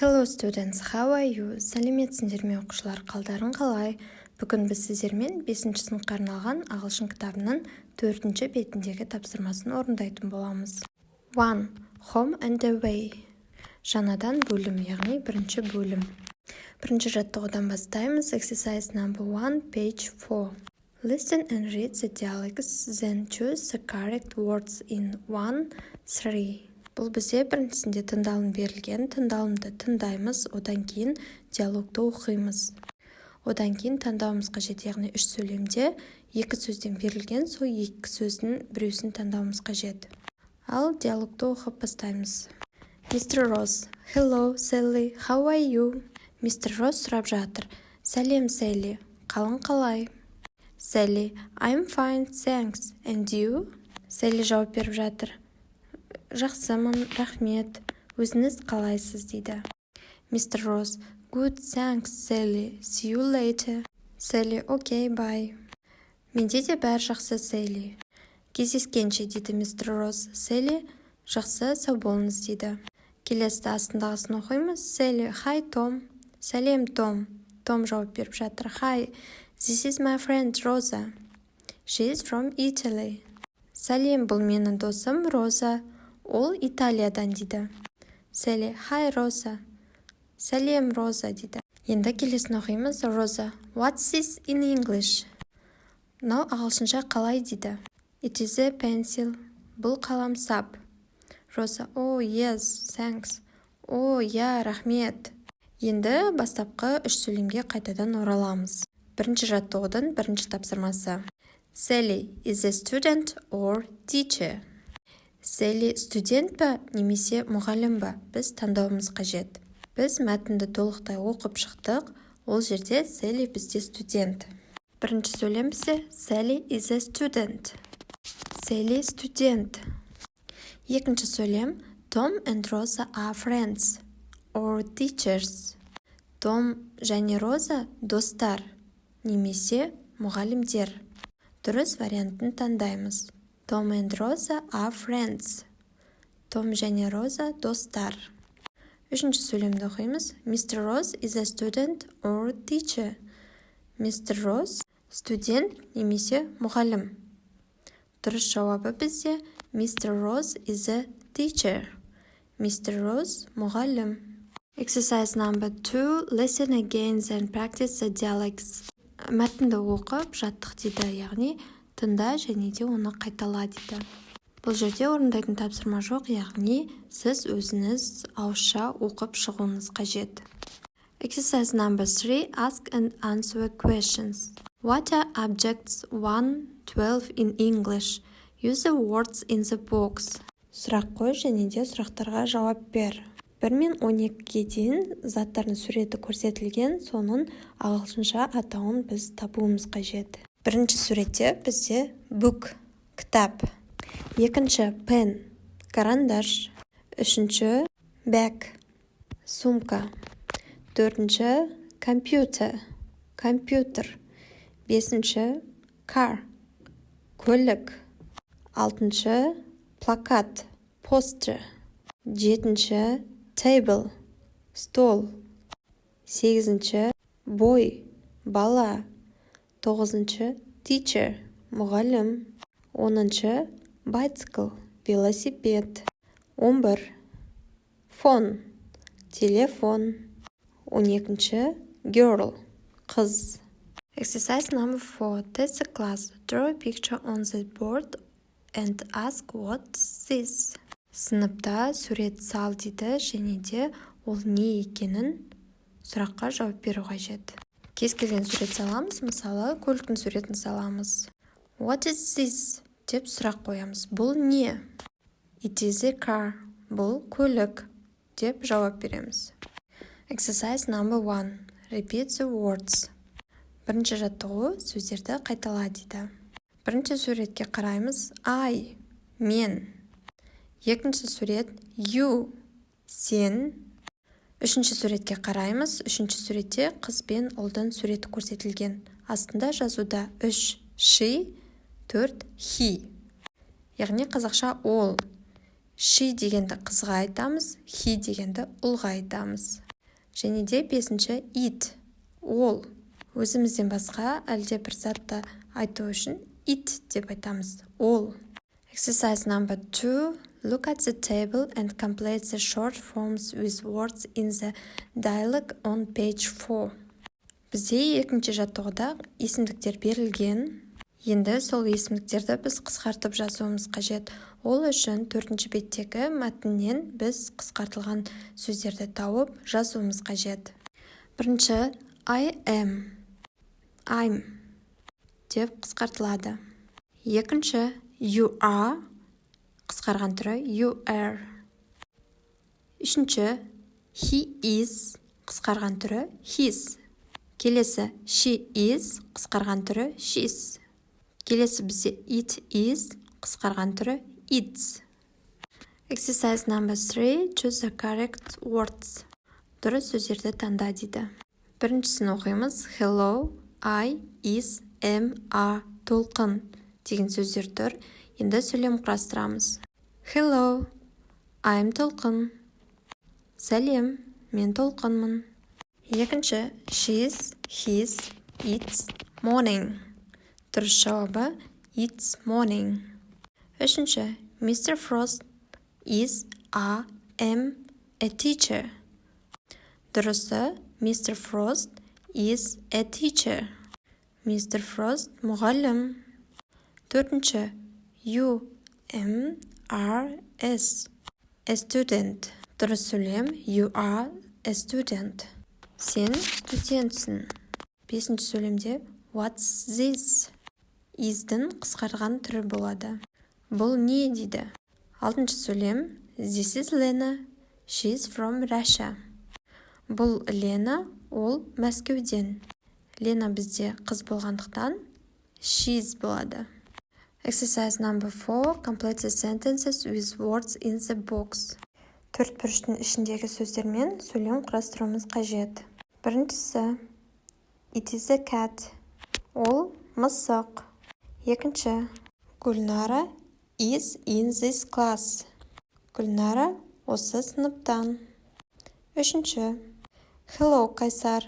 Hello students, how are you? Сәлеметсіңдер ме оқушылар, қалдарың қалай? Бүгін біз сіздермен 5-ші сыныпқа арналған ағылшын кітабының 4-ші бетіндегі тапсырмасын орындайтын боламыз. 1. Home and away. Жаңадан бөлім, яғни бірінші бөлім. Бірінші жаттығудан бастаймыз. Exercise number 1, page 4. Listen and read the dialects, then choose the correct words in 1, 3. Бұл бізде біріншісінде тыңдалым берілген, тыңдалымды тыңдаймыз, одан кейін диалогты оқимыз. Одан кейін таңдауымыз қажет, яғни 3 сөйлемде 2 сөзден берілген, сол 2 сөздің біреусін таңдауымыз қажет. Ал диалогты оқып бастаймыз. Mr. Ross, hello, Sally, how are you? Mr. Ross сұрап жатыр. Сәлем, Sally, қалың қалай? Sally, I'm fine, thanks, and you? Sally жауап беріп жатыр. Жақсымын, рахмет, өзіңіз қалайсыз дейді. Mr. Ross, good, thanks, Sally, see you later. Sally, okay, bye. Менде де бәрі жақсы, Sally. Кездескенше дейді Mr. Ross. Sally, жақсы, сау болыңыз дейді. Келесі астындағысын оқимыз. Sally, hi, Tom. Сәлем, Том. Том жауап беріп жатыр. Hi, this is my friend Rosa. She is from Italy. Сәлем, бұл менің досым Роза. Ол Италиядан дейді. Sally, hi, Rosa. Сәлем, Роза дейді. Енді келесін оқимыз. Rosa, what's this in English? Мынау ағылшынша қалай дейді. It is a pencil. Бұл қаламсап. Rosa, oh, yes, thanks. О, я, рахмет. Енді бастапқы 3 сөйлемге қайтадан ораламыз. Бірінші жаттығудың бірінші тапсырмасы. Sally is a student or teacher. Sally студент па, немесе мұғалім ба? Біз таңдауымыз қажет. Біз мәтінді толықтай оқып шықтық. Ол жерде Sally бізде студент. Бірінші сөйлем бізде Sally is a student. Sally студент. Екінші сөйлем Tom and Rosa are friends or teachers. Том және Роза достар, немесе мұғалімдер. Дұрыс вариантын таңдаймыз. Tom and Rosa are friends. Том және Роза достар. Үшінші сөйлемді оқимыз. Mr. Ross is a student or teacher. Mr. Ross студент немесе мұғалім. Дұрыс жауабы бізде Mr. Ross is a teacher. Mr. Ross мұғалім. Exercise number 2. Listen again and practice the dialects. Мәтінді оқып жаттық дейді, яғни тыңда және де оны қайтала дейді. Бұл жерде орындайтын тапсырма жоқ, яғни сіз өзіңіз ауызша оқып шығуыңыз қажет. Exercise number 3. Ask and answer questions. What are objects 1-12 in English? Use the words in the box. Сұрақ қой және де сұрақтарға жауап бер. 1 мен 12-ге дейін заттардың суреті көрсетілген, соның ағылшынша атауын біз табуымыз қажет. Бірінші суретте бізде book, кітап. Екінші pen, карандаш. Үшінші bag, сумка. Төртінші computer, компьютер. Бесінші car, көлік. Алтыншы плакат, poster. Жетінші table, стол. 8-ші boy, бала. 9-ші teacher, мұғалім. 10-ші bicycle, велосипед. 11 phone, телефон. 12-ші girl, қыз. Exercise number 4. Test the class. Draw a picture on the board and ask what's this. Сыныпта сурет сал дейді, және де ол не екенін сұраққа жауап беру қажет. Кез келген сурет саламыз, мысалы көліктің суретін саламыз. What is this? Деп сұрақ қоямыз. Бұл не? It is a car. Бұл көлік. Деп жауап береміз. Exercise number 1. Repeat the words. Бірінші жаттығу сөздерді қайтала дейді. Бірінші суретке қараймыз. I, мен. Екінші сурет you, сен. Үшінші суретке қараймыз. Үшінші суретте қыз бен ұлдың суреті көрсетілген. Астында жазуда 3 she, 4 he. Яғни қазақша ол. She дегенді қызға айтамыз, he дегенді ұлға айтамыз. Және де 5-ші it, ол. Өзімізден басқа әлде бір затты айту үшін it деп айтамыз, ол. Exercise number 2. Look at the table and complete the short forms with words in the dialogue on page 4. Бізде екінші жаттығуда есімдіктер берілген. Енді сол есімдіктерді біз қысқартып жазуымыз қажет. Ол үшін 4-ші беттегі мәтіннен біз қысқартылған сөздерді тауып жазуымыз қажет. Бірінші, I am, I'm деп қысқартылады. Екінші, you are, қысқарған түрі you are. Үшінші, he is, қысқарған түрі his. Келесі, she is, қысқарған түрі she's. Келесі бізде it is, қысқарған түрі it's. Exercise number 3. Choose the correct words. Дұрыс сөздерді таңда дейді. Біріншісін оқимыз. Hello, I, is, am, are, толқын деген сөздер тұр. Енді сөйлем құрастырамыз. Hello, I'm толқын. Сәлем, мен толқынмын. Екінші, she's, his, it's, morning. Дұрыс жауабы it's morning. Үшінші, Mr. Frost is, am a teacher. Дұрысы, Mr. Frost is a teacher. Mr. Frost мұғалім. Төртінші, you are a student. Дұрыс сөйлем you are a student. Сен студентсің. Бесінші сөйлемде what's this? Is'дің қысқарған түрі болады. Бұл не дейді? Алтыншы сөйлем this is Lena. She's from Russia. Бұл Лена, ол Мәскеуден. Лена бізде қыз болғандықтан she's болады. Exercise number 4. Complete the sentences with words in the box. Төрт бұрыштың ішіндегі сөздермен сөйлем құрастыруымыз қажет. Біріншісі, it is a cat. Ол мысық. Екінші, Гүлнара is in this class. Гүлнара осы сыныптан. Үшінші, hello, Қайсар.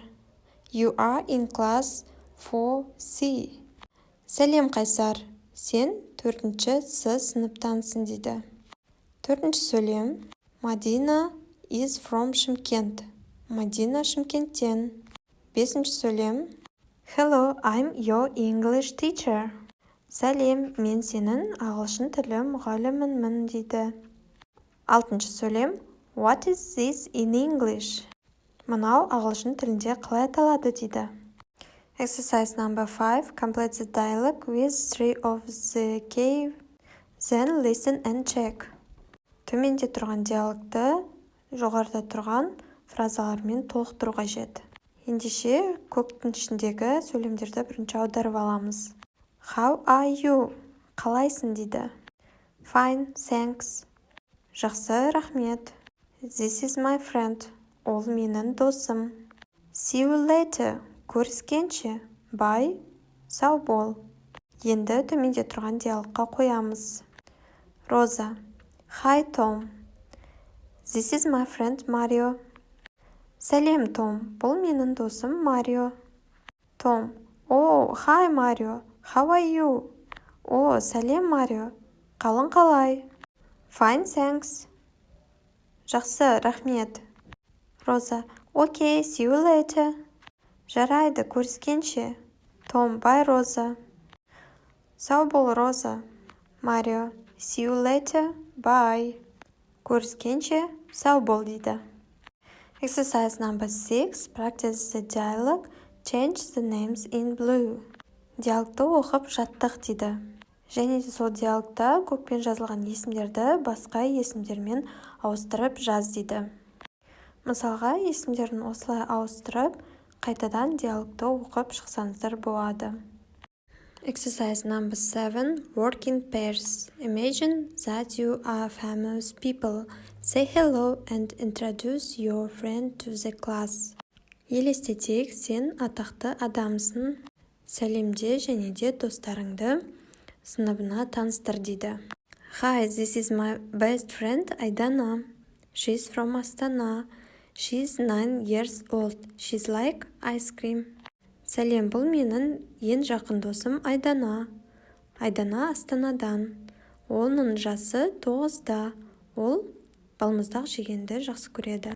You are in class 4C. Сәлем, Қайсар. Сен 4-ші С сыныптансың дейді. Төртінші сөйлем, Мадина is from Шымкент. Мадина Шымкенттен. Бесінші сөйлем, hello, I'm your English teacher. Сәлем, мен сенің ағылшын тілі мұғаліміңмін дейді. Алтыншы сөйлем, what is this in English? Мынау ағылшын тілінде қалай аталады дейді. Exercise number 5. Complete the dialogue with 3 of the key. Then listen and check. Төменде тұрған диалогты жоғарыда тұрған фразалармен толықтыру қажет. Ендеше көктің ішіндегі сөйлемдерді бірінші аударып аламыз. How are you? Қалайсың дейді. Fine, thanks. Жақсы, рахмет. This is my friend. Ол менің досым. See you later. Көріскенше. Bye. Сау бол. Енді төменде тұрған диалогқа қоямыз. Роза. Hi, Tom. This is my friend Mario. Сәлем, Том. Бұл менің досым Марио. Том. Oh, hi, Mario. How are you? О, сәлем, Марио. Қалың қалай? Fine, thanks. Жақсы, рахмет. Роза. Okay, see you later. Жарайды, көріскенше. Том, bye, Роза. Сау бол, Роза. Марио. See you later. Bye. Көріскенше, сау бол дейді. Exercise number 6. Practice the dialogue. Change the names in blue. Диалогты оқып жаттық дейді. Және де сол диалогта көкпен жазылған есімдерді басқа есімдермен ауыстырып жаз дейді. Мысалға, есімдерін осылай ауыстырып, қайтадан диалогты оқып шықсаңыздар болады. Exercise number 7. Work in pairs. Imagine that you are famous people. Say hello and introduce your friend to the class. Елестетейік, сен атақты адамсың. Сәлемде және де достарыңды сыныбына таныстыр дейді. Hi, this is my best friend Айдана. She's from Астана. She's 9 years old. She's like ice cream. Сәлем, бұл менің ең жақын досым Айдана. Айдана Астанадан. Оның жасы 9-да. Ол балмұздақ жегенді жақсы көреді.